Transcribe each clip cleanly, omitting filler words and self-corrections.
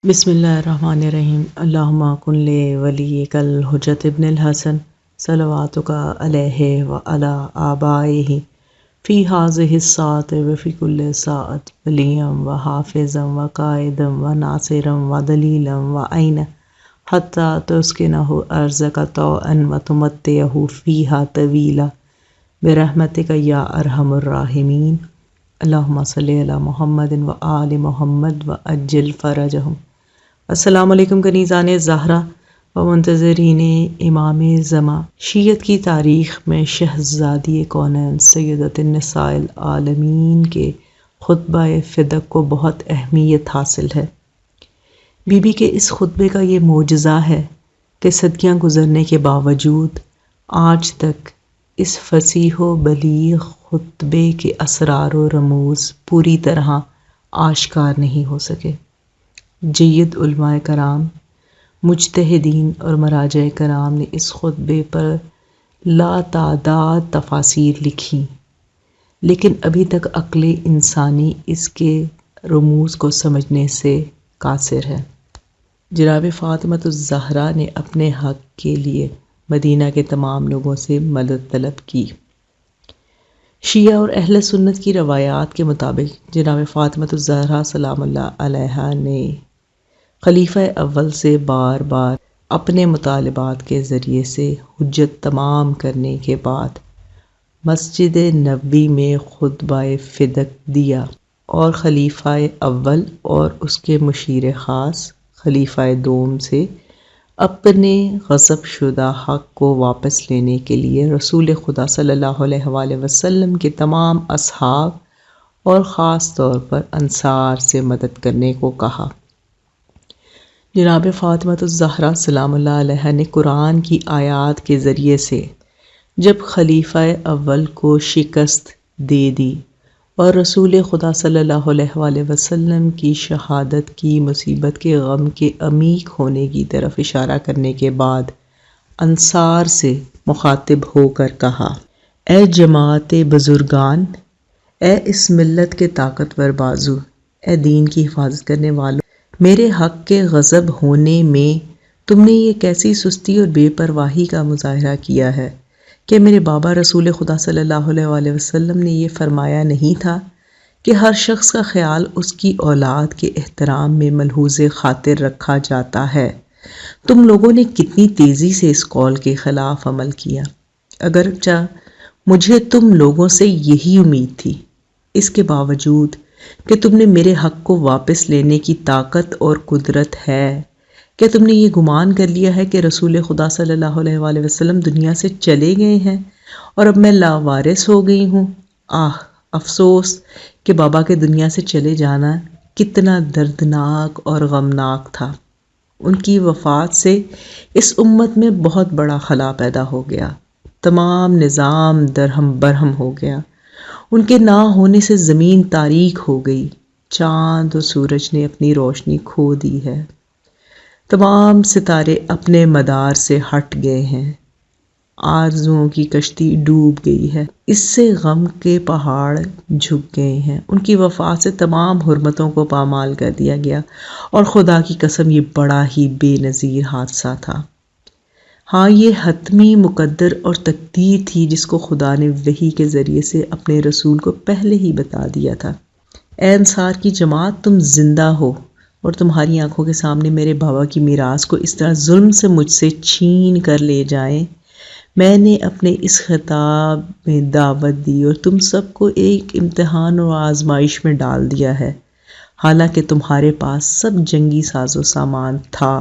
بسم اللہ الرحمن الرحیم اللہم کن لولیک الحجۃ ابن الحسن صلواتک علیہ وعلی آبائہ فی ہذہ الساعۃ وفی کل ساعۃ ولیا وحافظا وقائدا وناصرا ودلیلا وعینا حتی تسکنہ ارضک طوعا وتمتعہ فیہا طویلا برحمتک یا ارحم الراحمین اللہم صلی علی محمد وآل محمد وعجل فرجہم۔ السلام علیکم کنیزان زہرا و منتظرین امام زمان۔ شیعت کی تاریخ میں شہزادی کونین سیدۃ النساء العالمین کے خطبہ فدق کو بہت اہمیت حاصل ہے۔ بی بی کے اس خطبے کا یہ معجزہ ہے کہ صدیاں گزرنے کے باوجود آج تک اس فصیح و بلیغ خطبے کے اسرار و رموز پوری طرح آشکار نہیں ہو سکے۔ جید علماء کرام، مجتہدین اور مراجع کرام نے اس خطبے پر لاتعداد تفاسیر لکھی، لیکن ابھی تک عقل انسانی اس کے رموز کو سمجھنے سے قاصر ہے۔ جناب فاطمۃ الزہرا نے اپنے حق کے لیے مدینہ کے تمام لوگوں سے مدد طلب کی۔ شیعہ اور اہل سنت کی روایات کے مطابق جناب فاطمۃ الزہرا سلام اللہ علیہا نے خلیفہ اول سے بار بار اپنے مطالبات کے ذریعے سے حجت تمام کرنے کے بعد مسجد نبوی میں خطبہ فدق دیا اور خلیفہ اول اور اس کے مشیر خاص خلیفہ دوم سے اپنے غصب شدہ حق کو واپس لینے کے لیے رسول خدا صلی اللہ علیہ وآلہ وسلم کے تمام اصحاب اور خاص طور پر انصار سے مدد کرنے کو کہا۔ جناب فاطمۃ الزہرا سلام اللہ علیہا نے قرآن کی آیات کے ذریعے سے جب خلیفہ اول کو شکست دے دی اور رسول خدا صلی اللہ علیہ وآلہ وسلم کی شہادت کی مصیبت کے غم کے عمیق ہونے کی طرف اشارہ کرنے کے بعد انصار سے مخاطب ہو کر کہا، اے جماعت بزرگان، اے اس ملت کے طاقتور بازو، اے دین کی حفاظت کرنے والوں، میرے حق کے غضب ہونے میں تم نے یہ کیسی سستی اور بے پرواہی کا مظاہرہ کیا ہے کہ میرے بابا رسول خدا صلی اللہ علیہ وآلہ وسلم نے یہ فرمایا نہیں تھا کہ ہر شخص کا خیال اس کی اولاد کے احترام میں ملحوظ خاطر رکھا جاتا ہے۔ تم لوگوں نے کتنی تیزی سے اس قول کے خلاف عمل کیا، اگرچہ مجھے تم لوگوں سے یہی امید تھی۔ اس کے باوجود کہ تم نے میرے حق کو واپس لینے کی طاقت اور قدرت ہے، کہ تم نے یہ گمان کر لیا ہے کہ رسول خدا صلی اللہ علیہ وآلہ وسلم دنیا سے چلے گئے ہیں اور اب میں لاوارث ہو گئی ہوں۔ افسوس کہ بابا کے دنیا سے چلے جانا کتنا دردناک اور غمناک تھا۔ ان کی وفات سے اس امت میں بہت بڑا خلا پیدا ہو گیا، تمام نظام درہم برہم ہو گیا۔ ان کے نہ ہونے سے زمین تاریک ہو گئی، چاند و سورج نے اپنی روشنی کھو دی ہے، تمام ستارے اپنے مدار سے ہٹ گئے ہیں، آرزوؤں کی کشتی ڈوب گئی ہے، اس سے غم کے پہاڑ جھک گئے ہیں۔ ان کی وفات سے تمام حرمتوں کو پامال کر دیا گیا، اور خدا کی قسم یہ بڑا ہی بے نظیر حادثہ تھا۔ ہاں، یہ حتمی مقدر اور تقدیر تھی جس کو خدا نے وحی کے ذریعے سے اپنے رسول کو پہلے ہی بتا دیا تھا۔ اے انصار کی جماعت، تم زندہ ہو اور تمہاری آنکھوں کے سامنے میرے بابا کی میراث کو اس طرح ظلم سے مجھ سے چھین کر لے جائیں۔ میں نے اپنے اس خطاب میں دعوت دی اور تم سب کو ایک امتحان اور آزمائش میں ڈال دیا ہے، حالانکہ تمہارے پاس سب جنگی ساز و سامان تھا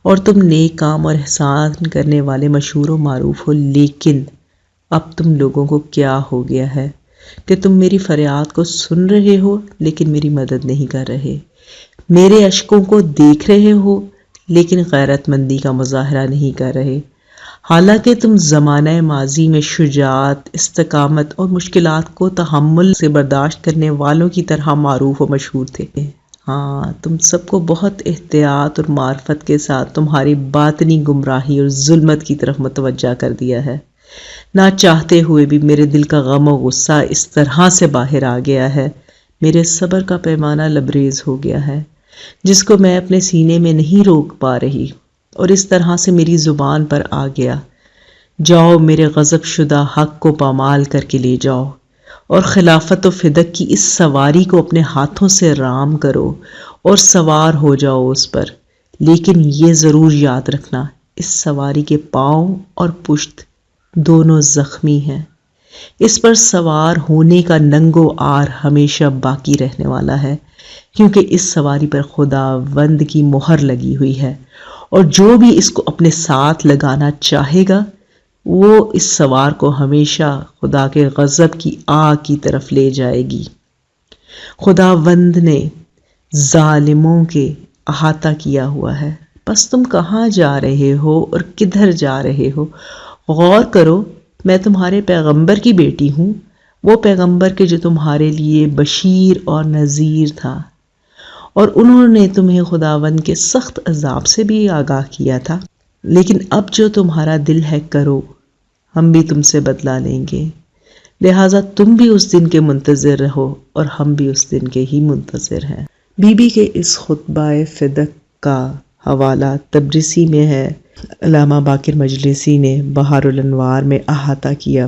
اور تم نیک کام اور احسان کرنے والے مشہور و معروف ہو، لیکن اب تم لوگوں کو کیا ہو گیا ہے کہ تم میری فریاد کو سن رہے ہو لیکن میری مدد نہیں کر رہے، میرے اشکوں کو دیکھ رہے ہو لیکن غیرت مندی کا مظاہرہ نہیں کر رہے، حالانکہ تم زمانہ ماضی میں شجاعت، استقامت اور مشکلات کو تحمل سے برداشت کرنے والوں کی طرح معروف و مشہور تھے۔ ہاں، تم سب کو بہت احتیاط اور معرفت کے ساتھ تمہاری باطنی گمراہی اور ظلمت کی طرف متوجہ کر دیا ہے۔ نہ چاہتے ہوئے بھی میرے دل کا غم و غصہ اس طرح سے باہر آ گیا ہے، میرے صبر کا پیمانہ لبریز ہو گیا ہے، جس کو میں اپنے سینے میں نہیں روک پا رہی اور اس طرح سے میری زبان پر آ گیا۔ جاؤ میرے غضب شدہ حق کو پامال کر کے لے جاؤ اور خلافت و فدق کی اس سواری کو اپنے ہاتھوں سے رام کرو اور سوار ہو جاؤ اس پر، لیکن یہ ضرور یاد رکھنا اس سواری کے پاؤں اور پشت دونوں زخمی ہیں۔ اس پر سوار ہونے کا ننگ و عار ہمیشہ باقی رہنے والا ہے، کیونکہ اس سواری پر خداوند کی مہر لگی ہوئی ہے، اور جو بھی اس کو اپنے ساتھ لگانا چاہے گا وہ اس سوار کو ہمیشہ خدا کے غضب کی آگ کی طرف لے جائے گی۔ خداوند نے ظالموں کے احاطہ کیا ہوا ہے، بس تم کہاں جا رہے ہو اور کدھر جا رہے ہو؟ غور کرو، میں تمہارے پیغمبر کی بیٹی ہوں، وہ پیغمبر کے جو تمہارے لیے بشیر اور نذیر تھا، اور انہوں نے تمہیں خداوند کے سخت عذاب سے بھی آگاہ کیا تھا۔ لیکن اب جو تمہارا دل ہے کرو، ہم بھی تم سے بدلہ لیں گے، لہٰذا تم بھی اس دن کے منتظر رہو اور ہم بھی اس دن کے ہی منتظر ہیں۔ بی بی کے اس خطبہ فدق کا حوالہ تبرسی میں ہے، علامہ باقر مجلسی نے بہار الانوار میں احاطہ کیا،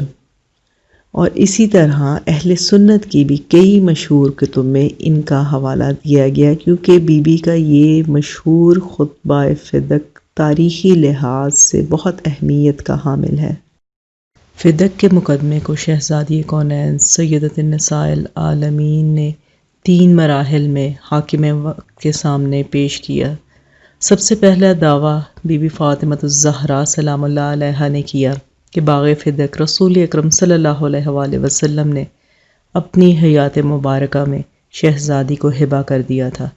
اور اسی طرح اہل سنت کی بھی کئی مشہور کتب میں ان کا حوالہ دیا گیا، کیونکہ بی بی کا یہ مشہور خطبہ فدق تاریخی لحاظ سے بہت اہمیت کا حامل ہے۔ فدق کے مقدمے کو شہزادی کونین سیدۃ النساء العالمین نے 3 مراحل میں حاکم وقت کے سامنے پیش کیا۔ سب سے پہلا دعویٰ بی بی فاطمہ الزہرا سلام اللہ علیہا نے کیا کہ باغ فدق رسول اکرم صلی اللہ علیہ وآلہ وسلم نے اپنی حیات مبارکہ میں شہزادی کو ہبہ کر دیا تھا۔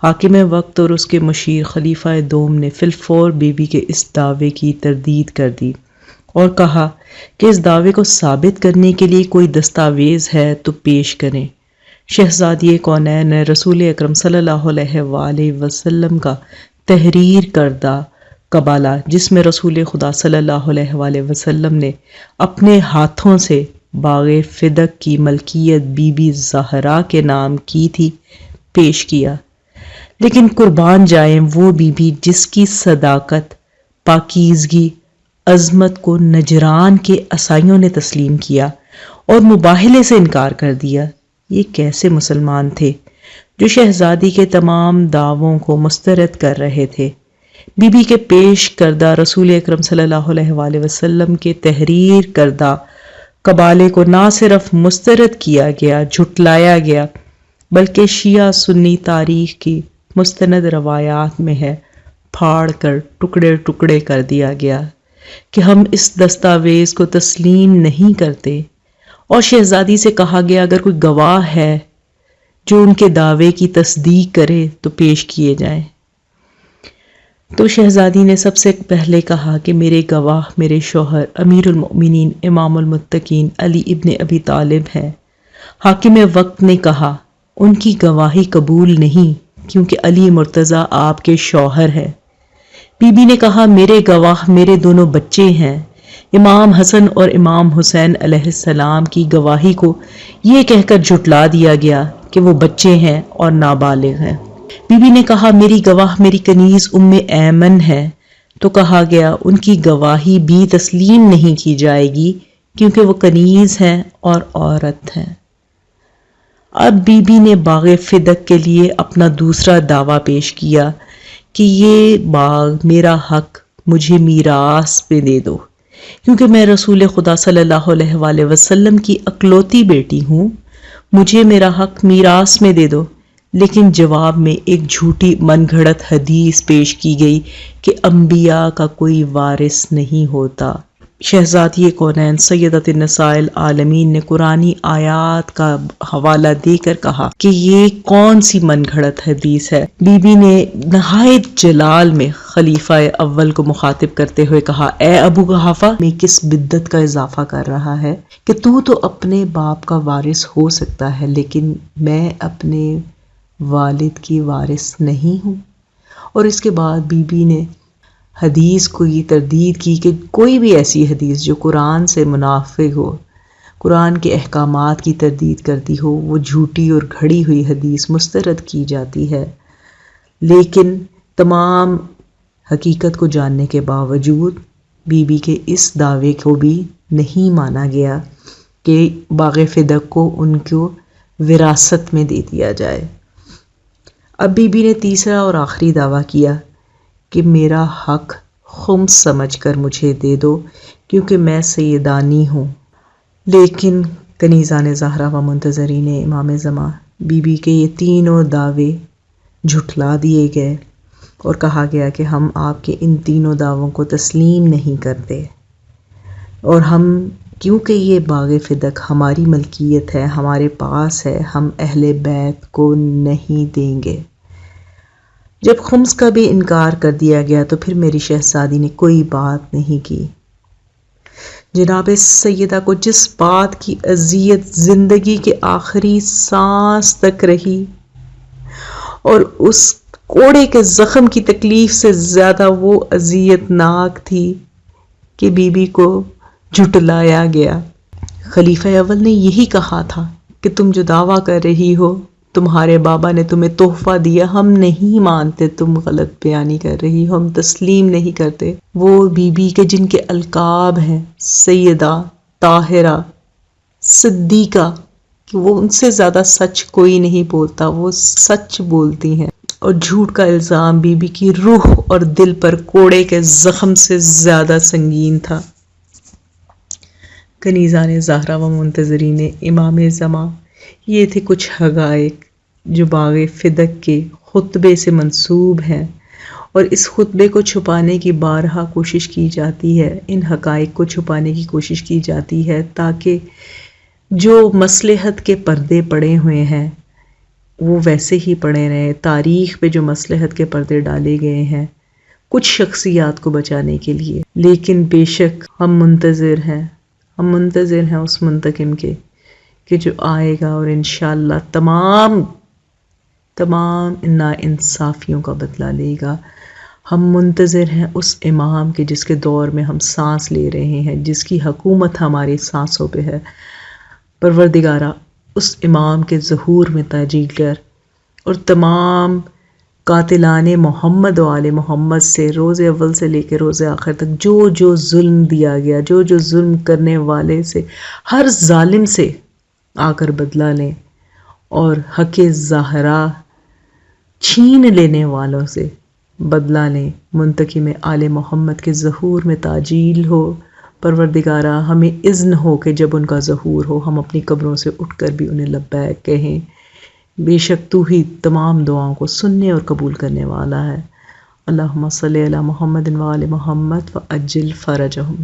حاکم وقت اور اس کے مشیر خلیفہ دوم نے فی الفور بی بی کے اس دعوے کی تردید کر دی اور کہا کہ اس دعوے کو ثابت کرنے کے لیے کوئی دستاویز ہے تو پیش کریں۔ شہزادی کونین نے رسول اکرم صلی اللہ علیہ وآلہ وسلم کا تحریر کردہ قبالہ، جس میں رسول خدا صلی اللہ علیہ وآلہ وسلم نے اپنے ہاتھوں سے باغ فدق کی ملکیت بی بی زہرا کے نام کی تھی، پیش کیا۔ لیکن قربان جائیں وہ بی بی جس کی صداقت، پاکیزگی، عظمت کو نجران کے عیسائیوں نے تسلیم کیا اور مباہلے سے انکار کر دیا۔ یہ کیسے مسلمان تھے جو شہزادی کے تمام دعووں کو مسترد کر رہے تھے؟ بی بی کے پیش کردہ رسول اکرم صلی اللہ علیہ وآلہ وسلم کے تحریر کردہ قبالے کو نہ صرف مسترد کیا گیا، جھٹلایا گیا، بلکہ شیعہ سنی تاریخ کی مستند روایات میں ہے، پھاڑ کر ٹکڑے ٹکڑے کر دیا گیا کہ ہم اس دستاویز کو تسلیم نہیں کرتے، اور شہزادی سے کہا گیا اگر کوئی گواہ ہے جو ان کے دعوے کی تصدیق کرے تو پیش کیے جائیں۔ تو شہزادی نے سب سے پہلے کہا کہ میرے گواہ میرے شوہر امیر المؤمنین امام المتقین علی ابن ابی طالب ہیں۔ حاکم وقت نے کہا ان کی گواہی قبول نہیں، کیونکہ علی مرتضیٰ آپ کے شوہر ہے۔ بی بی نے کہا میرے گواہ میرے دونوں بچے ہیں۔ امام حسن اور امام حسین علیہ السلام کی گواہی کو یہ کہہ کر جھٹلا دیا گیا کہ وہ بچے ہیں اور نابالغ ہیں۔ بی بی نے کہا میری گواہ میری کنیز ام ایمن ہے، تو کہا گیا ان کی گواہی بھی تسلیم نہیں کی جائے گی کیونکہ وہ کنیز ہیں اور عورت ہیں۔ اب بی بی نے باغ فدق کے لیے اپنا دوسرا دعویٰ پیش کیا کہ یہ باغ میرا حق مجھے میراث میں دے دو، کیونکہ میں رسول خدا صلی اللہ علیہ وآلہ وسلم کی اکلوتی بیٹی ہوں، مجھے میرا حق میراث میں دے دو۔ لیکن جواب میں ایک جھوٹی من گھڑت حدیث پیش کی گئی کہ انبیاء کا کوئی وارث نہیں ہوتا۔ شہزادی کونین سیدۃ النساء العالمین نے قرآنی آیات کا حوالہ دے کر کہا کہ یہ کون سی من گھڑت حدیث ہے۔ بی بی نے نہایت جلال میں خلیفہ اول کو مخاطب کرتے ہوئے کہا اے ابو قحافہ، میں کس بدعت کا اضافہ کر رہا ہے کہ تو اپنے باپ کا وارث ہو سکتا ہے، لیکن میں اپنے والد کی وارث نہیں ہوں۔ اور اس کے بعد بی بی نے حدیث کو یہ تردید کی کہ کوئی بھی ایسی حدیث جو قرآن سے منافی ہو، قرآن کے احکامات کی تردید کرتی ہو، وہ جھوٹی اور گھڑی ہوئی حدیث مسترد کی جاتی ہے۔ لیکن تمام حقیقت کو جاننے کے باوجود بی بی کے اس دعوے کو بھی نہیں مانا گیا کہ باغ فدق کو ان کو وراثت میں دے دیا جائے۔ اب بی بی نے تیسرا اور آخری دعویٰ کیا کہ میرا حق خمس سمجھ کر مجھے دے دو کیونکہ میں سیدانی ہوں۔ لیکن کنیزان زہرا و منتظرین امام زمان بی بی کے یہ تینوں دعوے جھٹلا دیے گئے اور کہا گیا کہ ہم آپ کے ان تینوں دعووں کو تسلیم نہیں کرتے، اور ہم کیونکہ یہ باغ فدق ہماری ملکیت ہے، ہمارے پاس ہے، ہم اہل بیت کو نہیں دیں گے۔ جب خمس کا بھی انکار کر دیا گیا تو پھر میری شہزادی نے کوئی بات نہیں کی۔ جناب سیدہ کو جس بات کی اذیت زندگی کے آخری سانس تک رہی اور اس کوڑے کے زخم کی تکلیف سے زیادہ وہ اذیت ناک تھی کہ بی بی کو جھٹلایا گیا۔ خلیفہ اول نے یہی کہا تھا کہ تم جو دعویٰ کر رہی ہو تمہارے بابا نے تمہیں تحفہ دیا، ہم نہیں مانتے، تم غلط بیانی کر رہی ہو، ہم تسلیم نہیں کرتے۔ وہ بی بی کے جن کے القاب ہیں سیدہ، طاہرہ، صدیقہ، کہ وہ ان سے زیادہ سچ کوئی نہیں بولتا، وہ سچ بولتی ہیں، اور جھوٹ کا الزام بی بی کی روح اور دل پر کوڑے کے زخم سے زیادہ سنگین تھا۔ کنیزان زہرا و منتظرین امام زمان، یہ تھے کچھ حقائق جو باغ فدق کے خطبے سے منسوب ہیں، اور اس خطبے کو چھپانے کی بارہا کوشش کی جاتی ہے، ان حقائق کو چھپانے کی کوشش کی جاتی ہے تاکہ جو مصلحت کے پردے پڑے ہوئے ہیں وہ ویسے ہی پڑے رہیں۔ تاریخ پہ جو مصلحت کے پردے ڈالے گئے ہیں کچھ شخصیات کو بچانے کے لیے، لیکن بے شک ہم منتظر ہیں اس منتقم کے کہ جو آئے گا اور انشاءاللہ تمام ناانصافیوں کا بدلہ لے گا۔ ہم منتظر ہیں اس امام کے جس کے دور میں ہم سانس لے رہے ہیں، جس کی حکومت ہماری سانسوں پہ ہے۔ پروردگارہ اس امام کے ظہور میں تعجیل کر، اور تمام قاتلان محمد و آل محمد سے روز اول سے لے کے روز آخر تک جو ظلم دیا گیا، جو ظلم کرنے والے سے، ہر ظالم سے آ کر بدلہ لیں، اور حق زہرا چھین لینے والوں سے بدلہ لیں۔ منتقم آل محمد کے ظہور میں تعجیل ہو۔ پروردگارہ ہمیں اذن ہو کہ جب ان کا ظہور ہو ہم اپنی قبروں سے اٹھ کر بھی انہیں لبیک کہیں۔ بے شک تو ہی تمام دعاؤں کو سننے اور قبول کرنے والا ہے۔ اللہم صلی علی محمد و آل محمد وعجل فرجہم۔